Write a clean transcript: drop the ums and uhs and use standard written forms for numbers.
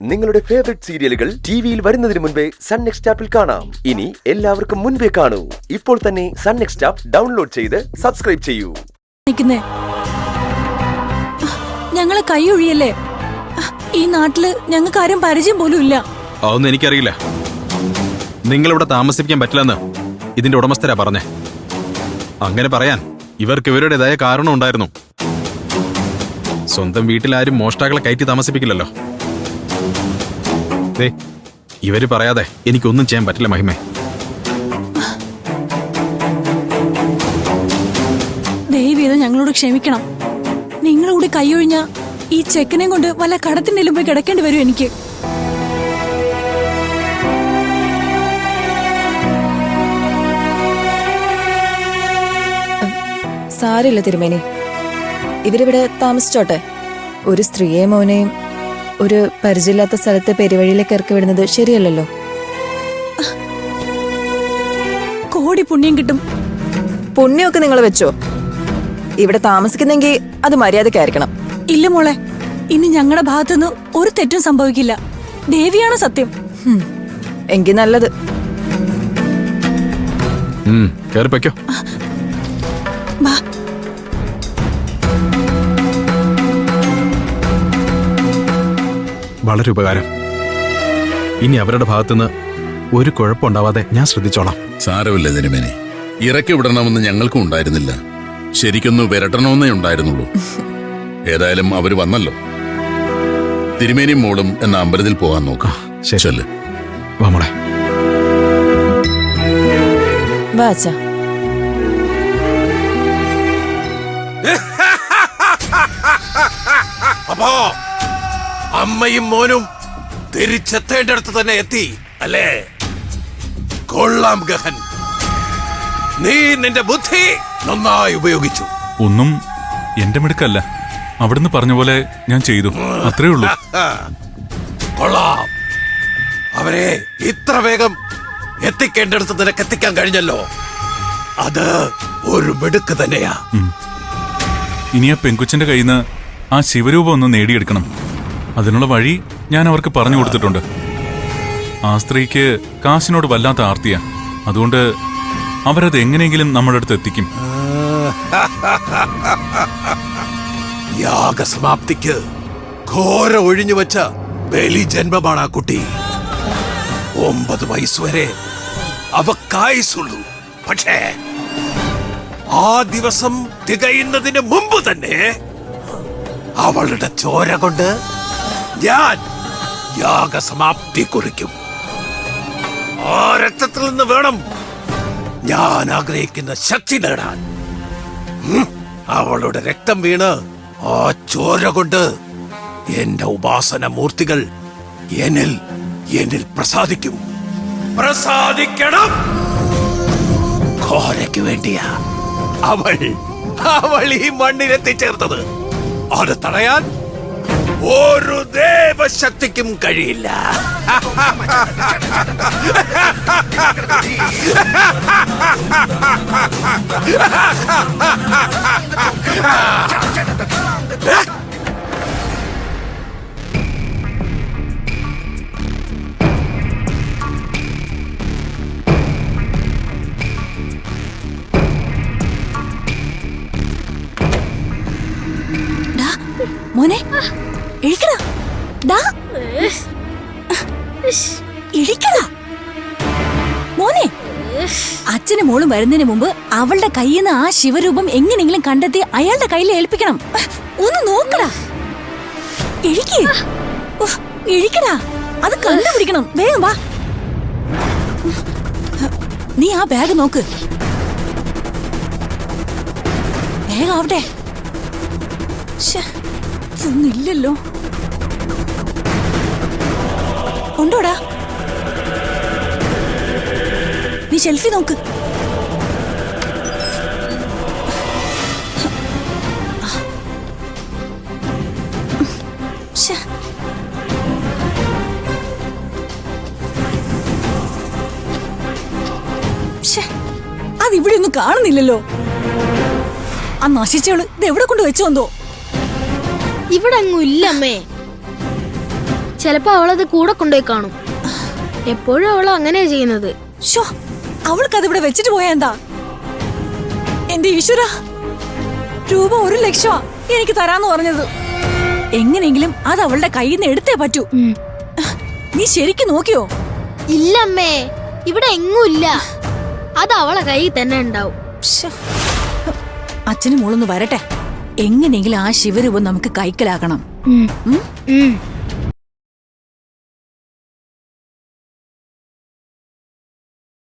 നിങ്ങളുടെ ഫേവറേറ്റ് സീരിയലുകൾ ടിവിയിൽ വരുന്നതിന് മുൻപേ സൺ നെക്സ്റ്റ് ആപ്പിൽ കാണാം. ഇനി എല്ലാവർക്കും മുൻപേ കാണൂ. ഇപ്പോൾ തന്നെ സൺ നെക്സ്റ്റ് ആപ്പ് ഡൗൺലോഡ് ചെയ്ത് സബ്സ്ക്രൈബ് ചെയ്യൂ. ഞങ്ങളെ കൈ ഒഴിയല്ലേ? ഈ നാട്ടില് ഞങ്ങൾക്ക് ആരും പരിചയം പോലും ഇല്ല. അതൊന്നും എനിക്കറിയില്ല. നിങ്ങളിവിടെ താമസിപ്പിക്കാൻ പറ്റില്ലെന്ന് ഇതിന്റെ ഉടമസ്ഥരാ പറഞ്ഞേ. അങ്ങനെ പറയാൻ ഇവർക്ക് ഇവരുടേതായ കാരണം ഉണ്ടായിരുന്നു. സ്വന്തം വീട്ടിലാരും മോഷ്ടാക്കളെ കയറ്റി താമസിപ്പിക്കില്ലല്ലോ. ഇവര് പറയാതെ എനിക്കൊന്നും ചെയ്യാൻ പറ്റില്ല മഹിമേ. ദയവേത് ഞങ്ങളോട് ക്ഷമിക്കണം. നിങ്ങളോട് കൈയൊഴിഞ്ഞ ഈ ചെക്കനെ കൊണ്ട് വല്ല കടത്തിൻ്റെലും പോയി കിടക്കേണ്ടി വരും എനിക്ക്. സാരില്ല തിരുമേനി, ഇവരിവിടെ താമസിച്ചോട്ടെ. ഒരു സ്ത്രീയെ മോനെയും ഒരു പരിചയമില്ലാത്ത സ്ഥലത്ത് പെരുവഴിയിലേക്ക് ഇറക്കി വിടുന്നത് ശരിയല്ലല്ലോ. കോടി പുണ്യം കിട്ടും. പുണ്യമൊക്കെ നിങ്ങൾ വെച്ചോ. ഇവിടെ താമസിക്കുന്നെങ്കിൽ അത് മര്യാദക്കായിരിക്കണം. ഇല്ല മോളെ, ഇനി ഞങ്ങളുടെ ഭാഗത്തുനിന്ന് ഒരു തെറ്റും സംഭവിക്കില്ല. ദേവിയാണ് സത്യം. എങ്കിൽ നല്ലത്. കേറിപ്പോ. വളരെ ഉപകാരം. ഇനി അവരുടെ ഭാഗത്തുനിന്ന് ഒരു കുഴപ്പമുണ്ടാവാതെ ഞാൻ ശ്രദ്ധിച്ചോളാം. സാരമില്ല തിരുമേനി, ഇറക്കി വിടണമെന്ന് ഞങ്ങൾക്കും ഉണ്ടായിരുന്നില്ല. ശരിക്കൊന്നു വിരട്ടണമെന്നേ ഉണ്ടായിരുന്നുള്ളൂ. ഏതായാലും അവര് വന്നല്ലോ. തിരുമേനിയും മോളും എന്ന അമ്പലത്തിൽ പോകാൻ നോക്കാം. ശരി, വാ മോളെ. വാച്ചാ, അപ്പോ അമ്മയും മോനും തിരിച്ചെത്തേണ്ടടുത്ത് തന്നെ എത്തി അല്ലേ? കൊള്ളാം ഗഹൻ, നീ നിന്റെ ബുദ്ധി നന്നായി ഉപയോഗിച്ചു. ഒന്നും എന്റെ മിടുക്കല്ല, അവിടുന്ന് പറഞ്ഞ പോലെ ഞാൻ ചെയ്തു, അത്രേ ഉള്ളൂ. കൊള്ളാം, അവരെ ഇത്ര വേഗം എത്തിക്കേണ്ടടുത്ത് നിനക്ക് എത്തിക്കാൻ കഴിഞ്ഞല്ലോ. അത് ഒരു മിടുക്ക് തന്നെയാ. ഇനി ആ പെൺകുച്ചന്റെ കയ്യിൽ നിന്ന് ആ ശിവരൂപം ഒന്ന് നേടിയെടുക്കണം. അതിനുള്ള വഴി ഞാൻ അവർക്ക് പറഞ്ഞു കൊടുത്തിട്ടുണ്ട്. ആ സ്ത്രീക്ക് കാശിനോട് വല്ലാത്ത ആർത്തിയാ. അതുകൊണ്ട് അവരത് എങ്ങനെയെങ്കിലും നമ്മുടെ അടുത്ത് എത്തിക്കും. യാഗസമാപ്തിക്ക് ഘോര ഒഴിഞ്ഞു വെച്ച ബലി ജന്മമാണ് ആ കുട്ടി. 9 വയസ്സുവരെ അവക്കായുസുള്ളൂ. പക്ഷേ ആ ദിവസം തികയുന്നതിന് മുമ്പ് തന്നെ അവളുടെ ചോര കൊണ്ട് ഞാൻ യാഗസമാപ്തി കുറിക്കും. ആ രക്തത്തിൽ നിന്ന് വേണം ഞാൻ ആഗ്രഹിക്കുന്ന ശക്തി നേടാൻ. അവളുടെ രക്തം വീണ് ആ ചോര കൊണ്ട് എന്റെ ഉപാസന മൂർത്തികൾ എന്നിൽ പ്രസാദിക്കും. പ്രസാദിക്കണം. ഘോരയ്ക്ക് വേണ്ടിയാ അവൾ ഈ മണ്ണിലെത്തിച്ചേർത്തത്. അത് തടയാൻ ഒരു ദേവശക്തിക്കും കഴിയില്ല. മോനെ എഴിക്കടാ. മോനെ, അച്ഛനും മോളും വരുന്നതിന് മുമ്പ് അവളുടെ കയ്യിൽ നിന്ന് ആ ശിവരൂപം എങ്ങനെയെങ്കിലും കണ്ടെത്തി അയാളുടെ കയ്യിൽ ഏൽപ്പിക്കണം. ഒന്ന് നോക്കടാ. എഴിക്കടാ, അത് കണ്ടുപിടിക്കണം. വേഗം വാ. നീ ആ ബാഗ് നോക്ക്. വേഗം ആവട്ടെ. ഒന്നുമില്ലല്ലോ. ഉണ്ടോടാ? നീ സെൽഫി നോക്ക്. അതിവിടെ ഒന്നും കാണുന്നില്ലല്ലോ. ആ നശിച്ചവള് ഇത് എവിടെ കൊണ്ട് വെച്ചോന്തോ? ഇവിടെ അങ്ങും ഇല്ലമ്മേ. ചിലപ്പോ അവളത് കൂടെ കൊണ്ടുപോയി കാണും. എപ്പോഴും അവൾ അങ്ങനെയാ ചെയ്യുന്നത്. ഷോ, അവൾക്കത് ഇവിടെ വെച്ചിട്ട് പോയാ എന്താ? എന്റെ ഈശ്വര, രൂപ 1 ലക്ഷമാ എനിക്ക് തരാന്ന് പറഞ്ഞത്. എങ്ങനെയെങ്കിലും അത് അവളുടെ കയ്യിൽ നിന്ന് എടുത്തേ പറ്റൂ. നീ ശരിക്കും നോക്കിയോ? ഇല്ലമ്മേ, ഇവിടെ എങ്ങും ഇല്ല. അത് അവളെ കയ്യിൽ തന്നെ ഉണ്ടാവും. അച്ഛനും മോളൊന്ന് വരട്ടെ. എങ്ങനെയെങ്കിലും ആ ശിവരൂപം നമുക്ക് കൈക്കലാക്കണം.